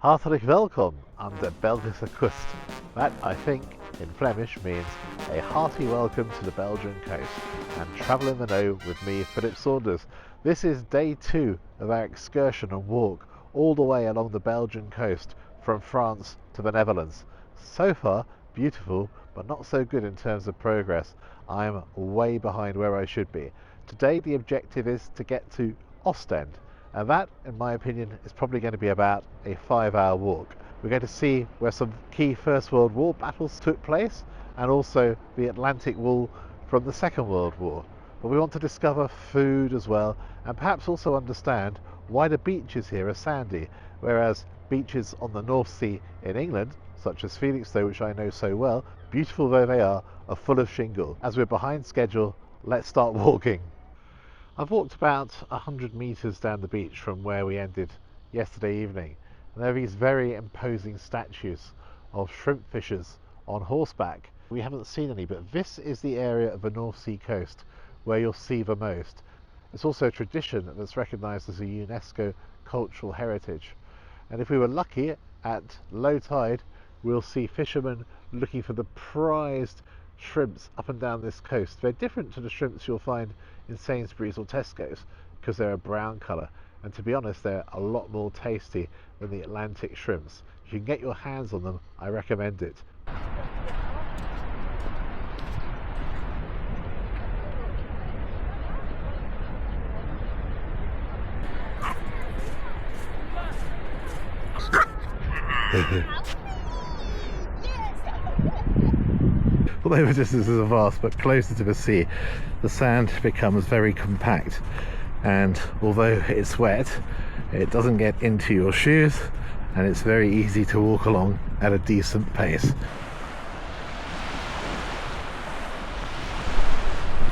Hartelijk welkom aan de Belgische kust. That, I think, in Flemish means a hearty welcome to the Belgian coast. And travel in the know with me, Philip Saunders. This is day 2 of our excursion and walk all the way along the Belgian coast from France to the Netherlands. So far, beautiful, but not so good in terms of progress. I'm way behind where I should be. Today the objective is to get to Ostend. And that, in my opinion, is probably going to be about a 5-hour walk. We're going to see where some key First World War battles took place and also the Atlantik Wall from the Second World War. But we want to discover food as well and perhaps also understand why the beaches here are sandy, whereas beaches on the North Sea in England, such as Felixstowe, which I know so well, beautiful though they are full of shingle. As we're behind schedule, let's start walking. I've walked about 100 metres down the beach from where we ended yesterday evening, and there are these very imposing statues of shrimp fishers on horseback. We haven't seen any, but this is the area of the North Sea coast where you'll see the most. It's also a tradition that's recognised as a UNESCO cultural heritage, and if we were lucky, at low tide we'll see fishermen looking for the prized shrimps up and down this coast. They're different to the shrimps you'll find in Sainsbury's or Tesco's because they're a brown colour, and to be honest they're a lot more tasty than the Atlantic shrimps. If you can get your hands on them, I recommend it. Although the distances are vast, but closer to the sea, the sand becomes very compact, and although it's wet, it doesn't get into your shoes, and it's very easy to walk along at a decent pace.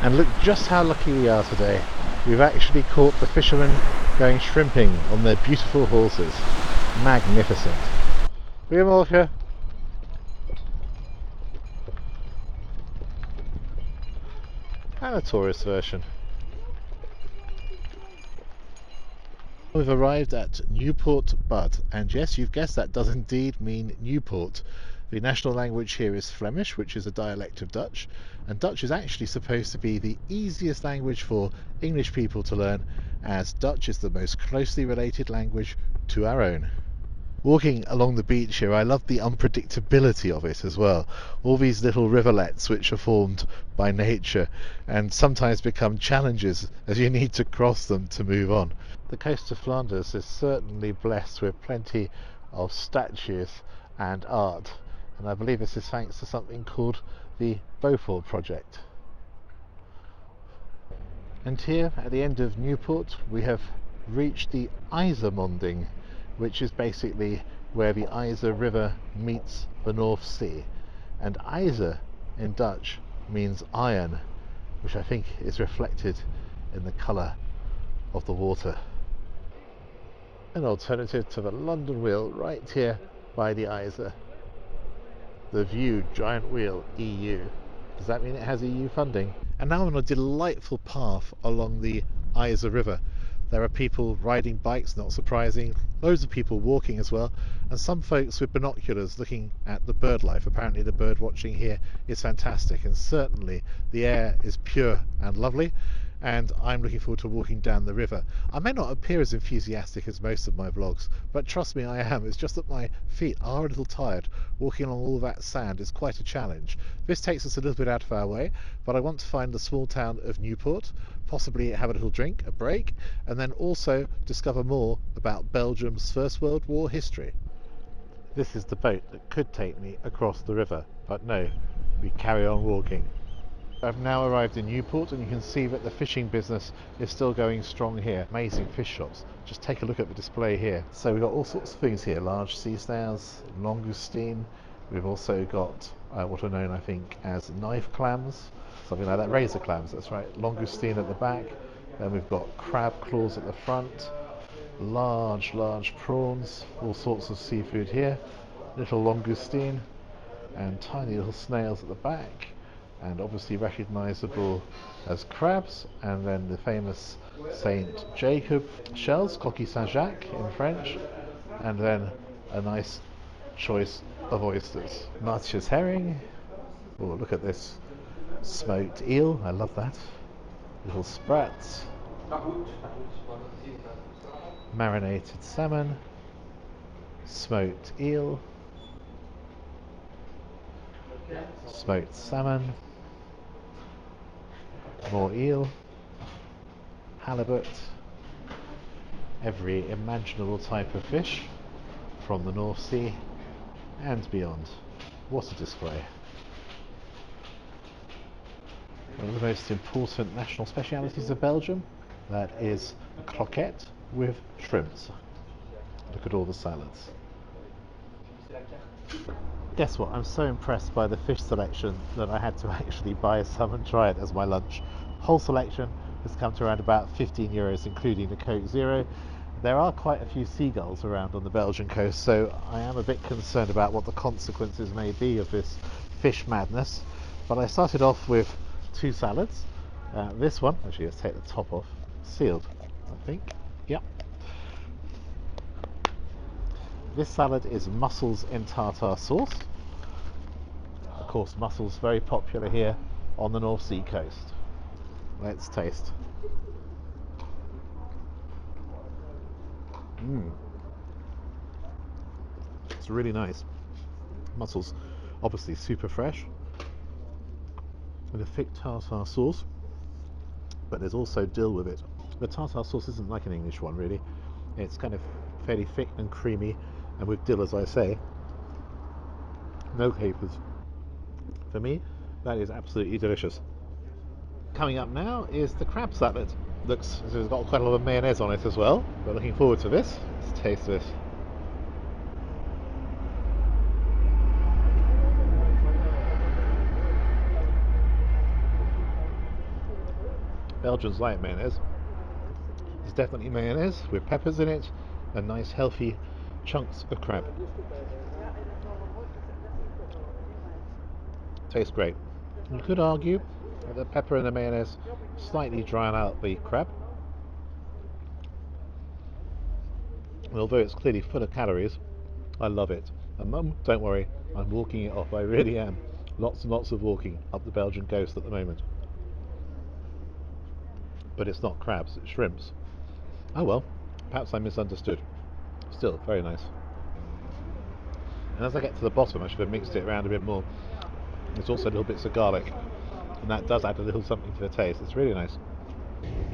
And look just how lucky we are today. We've actually caught the fishermen going shrimping on their beautiful horses. Magnificent. Goedemorgen. And a tourist version. We've arrived at Newport Bud, and yes, you've guessed, that does indeed mean Newport. The national language here is Flemish, which is a dialect of Dutch, and Dutch is actually supposed to be the easiest language for English people to learn, as Dutch is the most closely related language to our own. Walking along the beach here, I love the unpredictability of it as well. All these little rivulets which are formed by nature and sometimes become challenges as you need to cross them to move on. The coast of Flanders is certainly blessed with plenty of statues and art, and I believe this is thanks to something called the Beaufort project. And here at the end of Newport we have reached the Ijzer, which is basically where the Ijzer River meets the North Sea. And Ijzer in Dutch means iron, which I think is reflected in the colour of the water. An alternative to the London Wheel right here by the Ijzer. The View Giant Wheel EU. Does that mean it has EU funding? And now on a delightful path along the Ijzer River. There are people riding bikes, not surprising, loads of people walking as well, and some folks with binoculars looking at the bird life. Apparently the bird watching here is fantastic, and certainly the air is pure and lovely, and I'm looking forward to walking down the river. I may not appear as enthusiastic as most of my vlogs, but trust me, I am. It's just that my feet are a little tired. Walking along all that sand is quite a challenge. This takes us a little bit out of our way, but I want to find the small town of Newport, possibly have a little drink, a break, and then also discover more about Belgium's First World War history. This is the boat that could take me across the river, but no, we carry on walking. I've now arrived in Newport, and you can see that the fishing business is still going strong here. Amazing fish shops. Just take a look at the display here. So we've got all sorts of things here. Large sea snails, langoustine. We've also got what are known, I think, as knife clams. Something like that. Razor clams, that's right. Langoustine at the back. Then we've got crab claws at the front. Large prawns. All sorts of seafood here. Little langoustine. And tiny little snails at the back. And obviously recognisable as crabs, and then the famous Saint Jacob shells, coquille Saint-Jacques in French, and then a nice choice of oysters. Matthias herring. Oh, look at this. Smoked eel, I love that. Little sprats. Marinated salmon. Smoked eel. Smoked salmon. More eel. Halibut. Every imaginable type of fish from the North Sea and beyond. What a display. One of the most important national specialities of Belgium, that is a croquette with shrimps. Look at all the salads. Guess what? I'm so impressed by the fish selection that I had to actually buy some and try it as my lunch. Whole selection has come to around about 15 euros, including the Coke Zero. There are quite a few seagulls around on the Belgian coast, so I am a bit concerned about what the consequences may be of this fish madness. But I started off with 2 salads. This one, actually let's take the top off, sealed, I think. Yep. This salad is mussels in tartar sauce. Of course, mussels very popular here on the North Sea coast. Let's taste. It's really nice. Mussels, obviously super fresh, with a thick tartar sauce, but there's also dill with it. The tartar sauce isn't like an English one really. It's kind of fairly thick and creamy, and with dill, as I say. No capers. For me, that is absolutely delicious. Coming up now is the crab salad. Looks as if it's got quite a lot of mayonnaise on it as well. We're looking forward to this. Let's taste this. Belgians like mayonnaise. It's definitely mayonnaise with peppers in it and nice healthy chunks of crab. Tastes great. You could argue that the pepper and the mayonnaise slightly drown out the crab. And although it's clearly full of calories, I love it. And Mum, don't worry, I'm walking it off. I really am. Lots and lots of walking up the Belgian coast at the moment. But it's not crabs, it's shrimps. Oh well, perhaps I misunderstood. Still, very nice. And as I get to the bottom, I should have mixed it around a bit more. There's also little bits of garlic, and that does add a little something to the taste. It's really nice.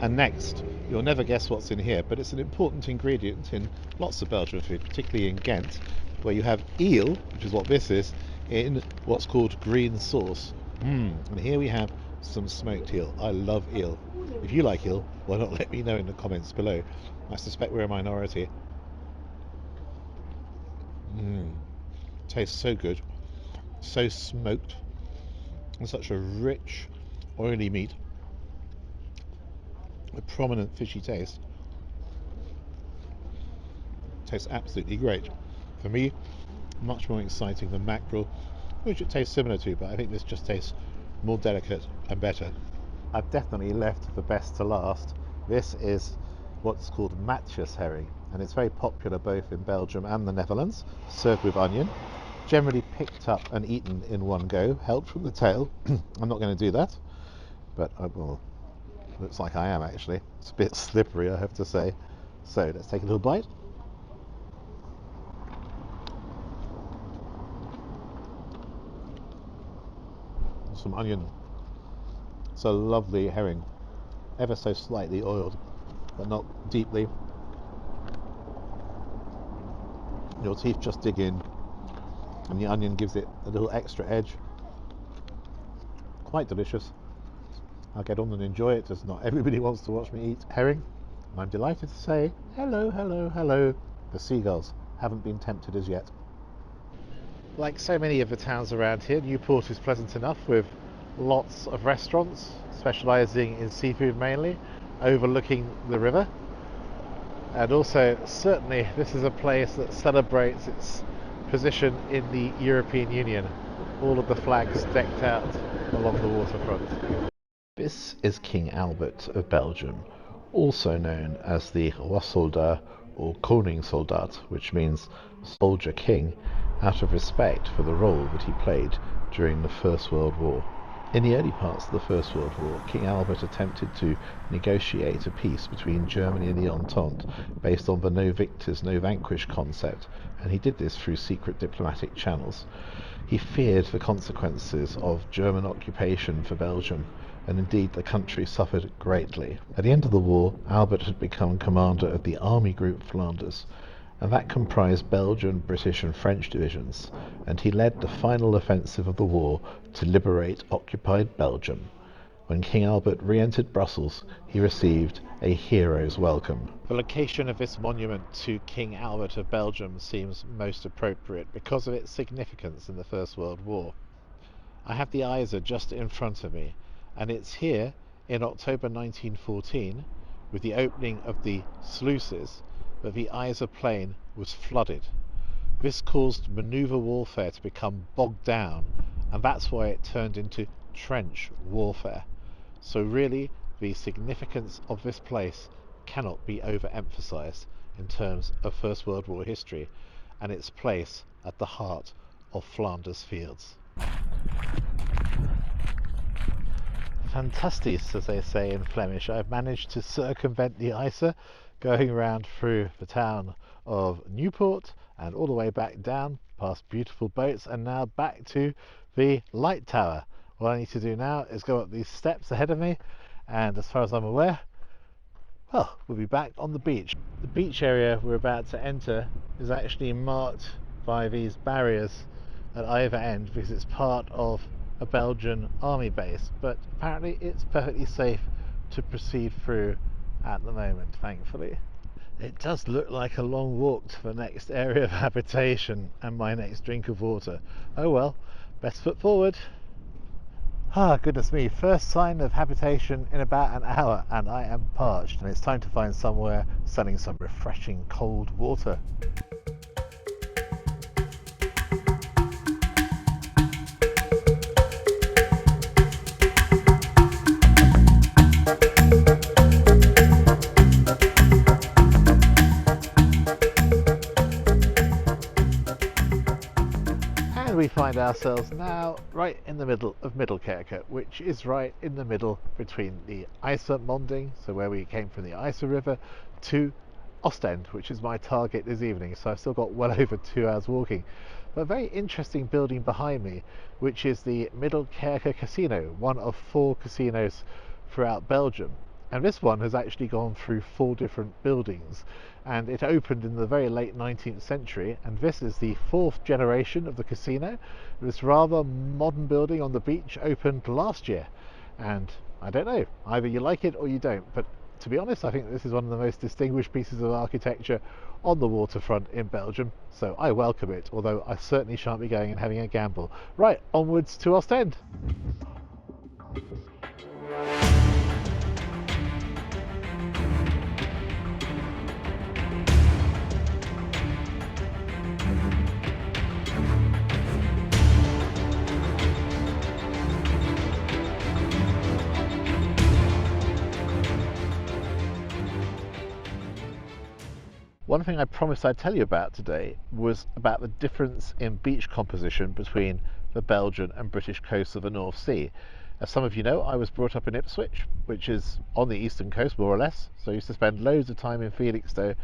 And next, you'll never guess what's in here, but it's an important ingredient in lots of Belgian food, particularly in Ghent, where you have eel, which is what this is, in what's called green sauce. And here we have some smoked eel. I love eel. If you like eel, why not let me know in the comments below? I suspect we're a minority. Tastes so good, so smoked, and such a rich, oily meat. A prominent fishy taste. Tastes absolutely great. For me, much more exciting than mackerel, which it tastes similar to, but I think this just tastes more delicate and better. I've definitely left the best to last. This is what's called Matthias herring, and it's very popular both in Belgium and the Netherlands, served with onion. Generally picked up and eaten in one go, held from the tail. I'm not going to do that, but well, looks like I am actually. It's a bit slippery, I have to say. So let's take a little bite. Some onion. It's a lovely herring, ever so slightly oiled, but not deeply. Your teeth just dig in, and the onion gives it a little extra edge. Quite delicious. I'll get on and enjoy it, as not everybody wants to watch me eat herring. And I'm delighted to say, hello, hello, hello. The seagulls haven't been tempted as yet. Like so many of the towns around here, Newport is pleasant enough with lots of restaurants specialising in seafood mainly, overlooking the river. And also, certainly, this is a place that celebrates its position in the European Union. All of the flags decked out along the waterfront. This is King Albert of Belgium, also known as the Roi Soldat or Koningssoldaat, which means soldier king, out of respect for the role that he played during the First World War. In the early parts of the First World War, King Albert attempted to negotiate a peace between Germany and the Entente based on the no victors, no vanquished concept, and he did this through secret diplomatic channels. He feared the consequences of German occupation for Belgium, and indeed the country suffered greatly. At the end of the war, Albert had become commander of the Army Group Flanders, and that comprised Belgian, British and French divisions, and he led the final offensive of the war to liberate occupied Belgium. When King Albert re-entered Brussels, he received a hero's welcome. The location of this monument to King Albert of Belgium seems most appropriate because of its significance in the First World War. I have the Ijzer just in front of me, and it's here in October 1914, with the opening of the sluices, that the Ijzer plain was flooded. This caused manoeuvre warfare to become bogged down, and that's why it turned into trench warfare. So really, the significance of this place cannot be overemphasized in terms of First World War history, and its place at the heart of Flanders fields. Fantastic, as they say in Flemish. I've managed to circumvent the Ijzer, going around through the town of Newport and all the way back down past beautiful boats, and now back to the light tower. What I need to do now is go up these steps ahead of me, and as far as I'm aware, well, we'll be back on the beach. The beach area we're about to enter is actually marked by these barriers at either end because it's part of a Belgian army base, but apparently it's perfectly safe to proceed through at the moment, thankfully. It does look like a long walk to the next area of habitation and my next drink of water. Oh well, best foot forward. Ah, goodness me, first sign of habitation in about an hour and I am parched, and it's time to find somewhere selling some refreshing cold water. We find ourselves now right in the middle of Middelkerke, which is right in the middle between the Ijzer Monding, so where we came from the Ijzer River, to Ostend, which is my target this evening. So I've still got well over 2 hours walking. But a very interesting building behind me, which is the Middelkerke Casino, one of 4 casinos throughout Belgium. And this one has actually gone through 4 different buildings, and it opened in the very late 19th century, and this is the 4th generation of the casino. This rather modern building on the beach opened last year, and I don't know, either you like it or you don't, but to be honest, I think this is one of the most distinguished pieces of architecture on the waterfront in Belgium, so I welcome it, although I certainly shan't be going and having a gamble. Right, onwards to Ostend. One thing I promised I'd tell you about today was about the difference in beach composition between the Belgian and British coasts of the North Sea. As some of you know, I was brought up in Ipswich, which is on the eastern coast more or less, so I used to spend loads of time in Felixstowe,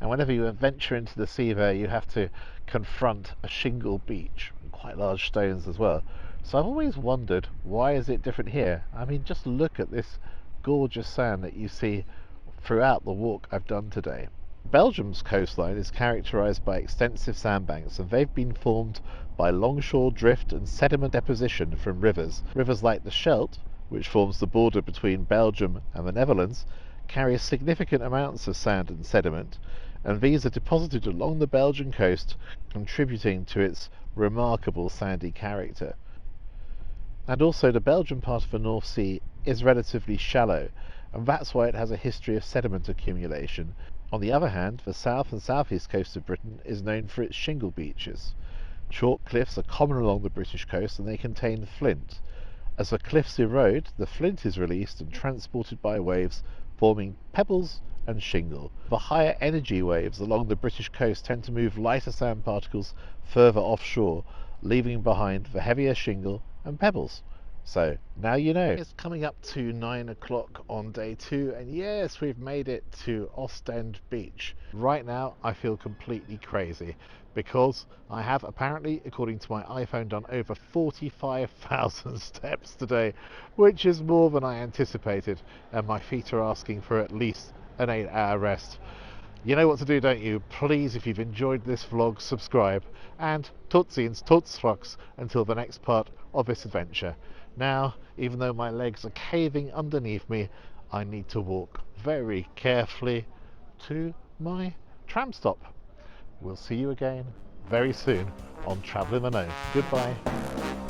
and whenever you venture into the sea there you have to confront a shingle beach, quite large stones as well. So I've always wondered, why is it different here? I mean, just look at this gorgeous sand that you see throughout the walk I've done today. Belgium's coastline is characterised by extensive sandbanks, and they've been formed by longshore drift and sediment deposition from rivers. Rivers like the Scheldt, which forms the border between Belgium and the Netherlands, carry significant amounts of sand and sediment, and these are deposited along the Belgian coast, contributing to its remarkable sandy character. And also the Belgian part of the North Sea is relatively shallow, and that's why it has a history of sediment accumulation. On the other hand, the south and southeast coast of Britain is known for its shingle beaches. Chalk cliffs are common along the British coast, and they contain flint. As the cliffs erode, the flint is released and transported by waves, forming pebbles and shingle. The higher energy waves along the British coast tend to move lighter sand particles further offshore, leaving behind the heavier shingle and pebbles. So now you know. It's coming up to 9 o'clock on day 2, and yes, we've made it to Ostend Beach. Right now I feel completely crazy because I have apparently, according to my iPhone, done over 45,000 steps today, which is more than I anticipated, and my feet are asking for at least an 8-hour rest. You know what to do, don't you? Please, if you've enjoyed this vlog, subscribe, and tutsiens, tutsfrucks, until the next part of this adventure. Now, even though my legs are caving underneath me, I need to walk very carefully to my tram stop. We'll see you again very soon on Travelling Unknown. Goodbye.